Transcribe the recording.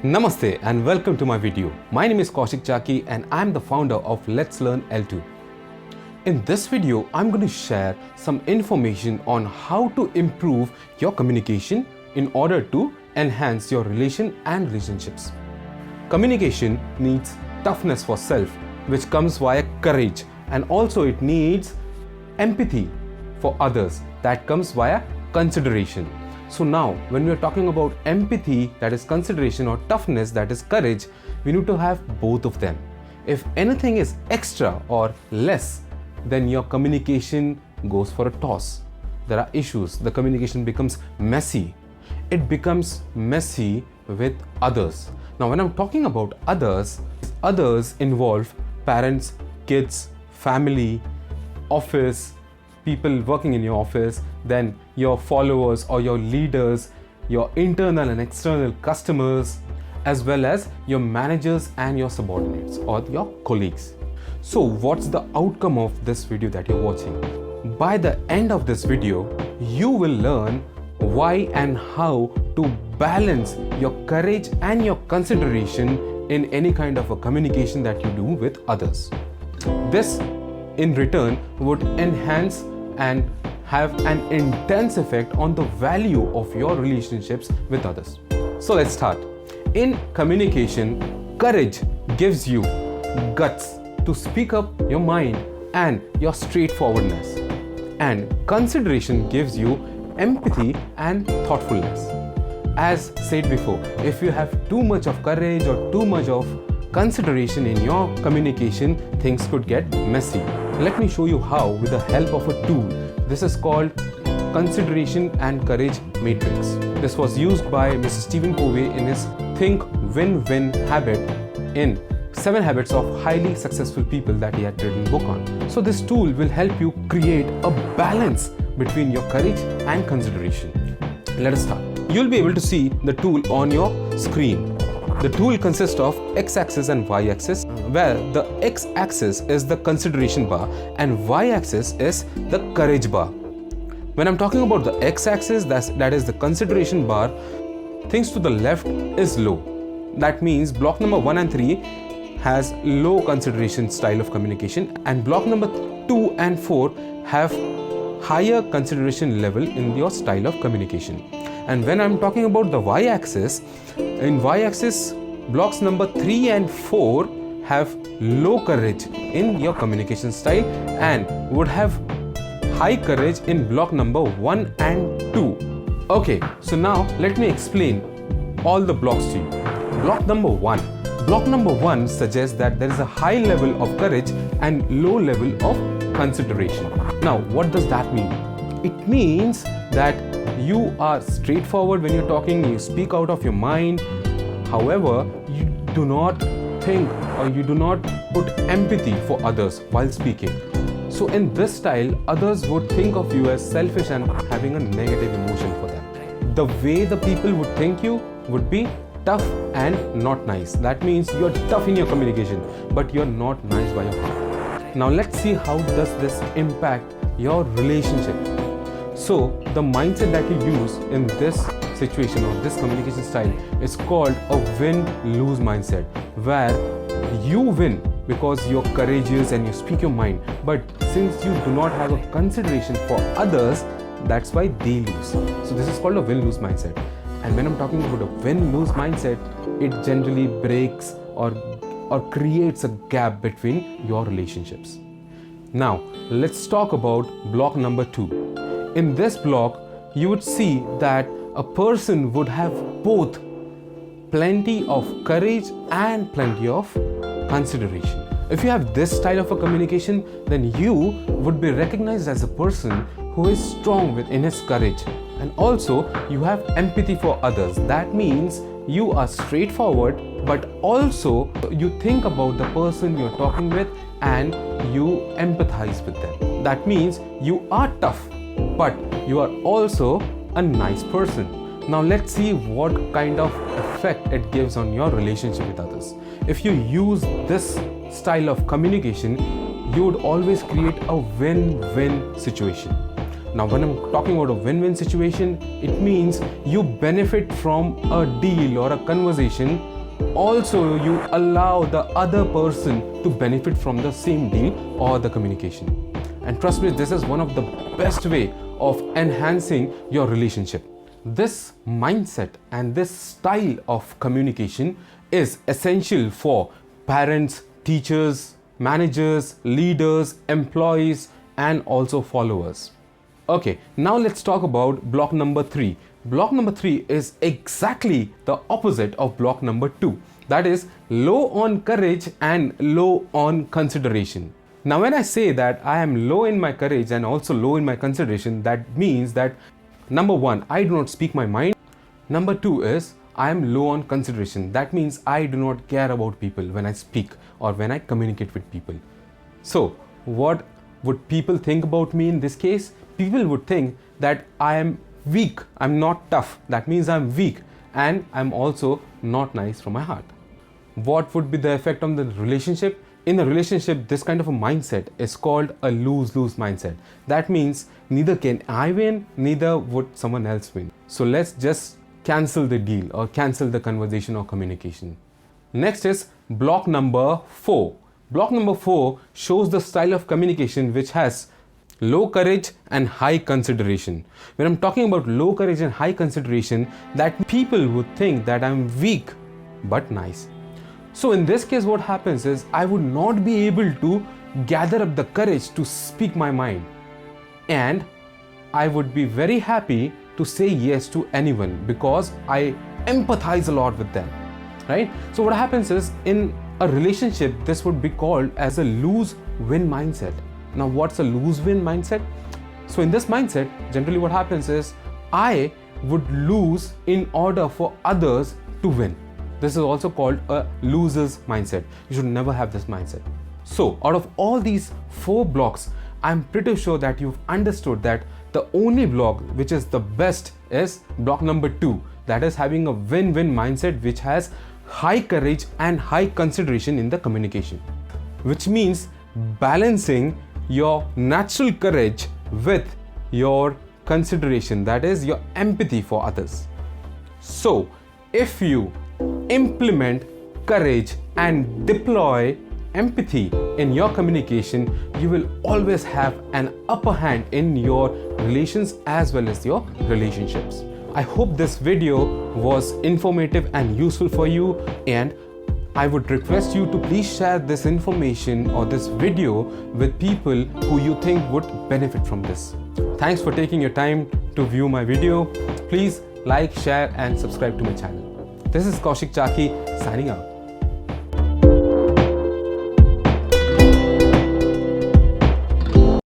Namaste and welcome to my video. My name is Kaushik Chaki and I'm the founder of Let's Learn L2. In this video, I'm going to share some information on how to improve your communication in order to enhance your relation and relationships. Communication needs toughness for self, which comes via courage, and also it needs empathy for others, that comes via consideration. So now, when we are talking about empathy, that is consideration, or toughness, that is courage, we need to have both of them. If anything is extra or less, then your communication goes for a toss. There are issues, the communication becomes messy. It becomes messy with others. Now, when I'm talking about others involve parents, kids, family, office, people working in your office, then your followers or your leaders, your internal and external customers, as well as your managers and your subordinates or your colleagues. So what's the outcome of this video that you're watching? By the end of this video, you will learn why and how to balance your courage and your consideration in any kind of a communication that you do with others. This in return would enhance and have an intense effect on the value of your relationships with others. So let's start. In communication, courage gives you guts to speak up your mind and your straightforwardness. And consideration gives you empathy and thoughtfulness. As said before, if you have too much of courage or too much of consideration in your communication, things could get messy. Let me show you how with the help of a tool. This is called Consideration and Courage Matrix. This was used by Mr. Stephen Covey in his Think Win-Win habit in 7 Habits of Highly Successful People that he had written a book on. So this tool will help you create a balance between your courage and consideration. Let us start. You'll be able to see the tool on your screen. The tool consists of x-axis and y-axis, where the x-axis is the consideration bar and y-axis is the courage bar. When I'm talking about the x-axis, that is the consideration bar, things to the left is low. That means block number 1 and 3 has low consideration style of communication, and block number 2 and 4 have higher consideration level in your style of communication. And when I'm talking about the y-axis, in y-axis, blocks number 3 and 4 have low courage in your communication style and would have high courage in block number 1 and 2. Okay, so now let me explain all the blocks to you. Block number 1. Block number 1 suggests that there is a high level of courage and low level of consideration. Now, what does that mean? It means that you are straightforward when you're talking, you speak out of your mind. However, you do not think or you do not put empathy for others while speaking. So in this style, others would think of you as selfish and having a negative emotion for them. The way the people would think you would be tough and not nice. That means you're tough in your communication, but you're not nice by your heart. Now let's see how does this impact your relationship. So the mindset that you use in this situation or this communication style is called a win-lose mindset, where you win because you're courageous and you speak your mind, but since you do not have a consideration for others, that's why they lose. So this is called a win-lose mindset. And when I'm talking about a win-lose mindset, it generally breaks or creates a gap between your relationships. Now let's talk about block number 2. In this block, you would see that a person would have both plenty of courage and plenty of consideration. If you have this style of a communication, then you would be recognized as a person who is strong within his courage. And also, you have empathy for others. That means you are straightforward, but also you think about the person you're talking with and you empathize with them. That means you are tough, but you are also a nice person. Now let's see what kind of effect it gives on your relationship with others. If you use this style of communication, you would always create a win-win situation. Now, when I'm talking about a win-win situation, it means you benefit from a deal or a conversation. Also, you allow the other person to benefit from the same deal or the communication. And trust me, this is one of the best way of enhancing your relationship. This mindset and this style of communication is essential for parents, teachers, managers, leaders, employees, and also followers. Okay, now let's talk about block number 3. Block number 3 is exactly the opposite of block number 2. That is low on courage and low on consideration. Now, when I say that I am low in my courage and also low in my consideration, that means that number 1, I do not speak my mind. Number 2 is I am low on consideration. That means I do not care about people when I speak or when I communicate with people. So, what would people think about me in this case? People would think that I am weak, I'm not tough. That means I'm weak and I'm also not nice from my heart. What would be the effect on the relationship? In a relationship, this kind of a mindset is called a lose-lose mindset. That means neither can I win, neither would someone else win. So let's just cancel the deal or cancel the conversation or communication. Next is block number 4. Block number 4 shows the style of communication which has low courage and high consideration. When I'm talking about low courage and high consideration, that people would think that I'm weak but nice. So in this case, what happens is I would not be able to gather up the courage to speak my mind, and I would be very happy to say yes to anyone because I empathize a lot with them, right? So what happens is in a relationship, this would be called as a lose-win mindset. Now, what's a lose-win mindset? So in this mindset, generally what happens is I would lose in order for others to win. This is also called a loser's mindset. You should never have this mindset. So out of all these 4 blocks, I'm pretty sure that you've understood that the only block which is the best is block number 2. That is having a win-win mindset which has high courage and high consideration in the communication. Which means balancing your natural courage with your consideration, that is your empathy for others. So if you implement courage and deploy empathy in your communication, you will always have an upper hand in your relations as well as your relationships. I hope this video was informative and useful for you, and I would request you to please share this information or this video with people who you think would benefit from this. Thanks for taking your time to view my video. Please like, share and subscribe to my channel. This is Kaushik Chaki signing out.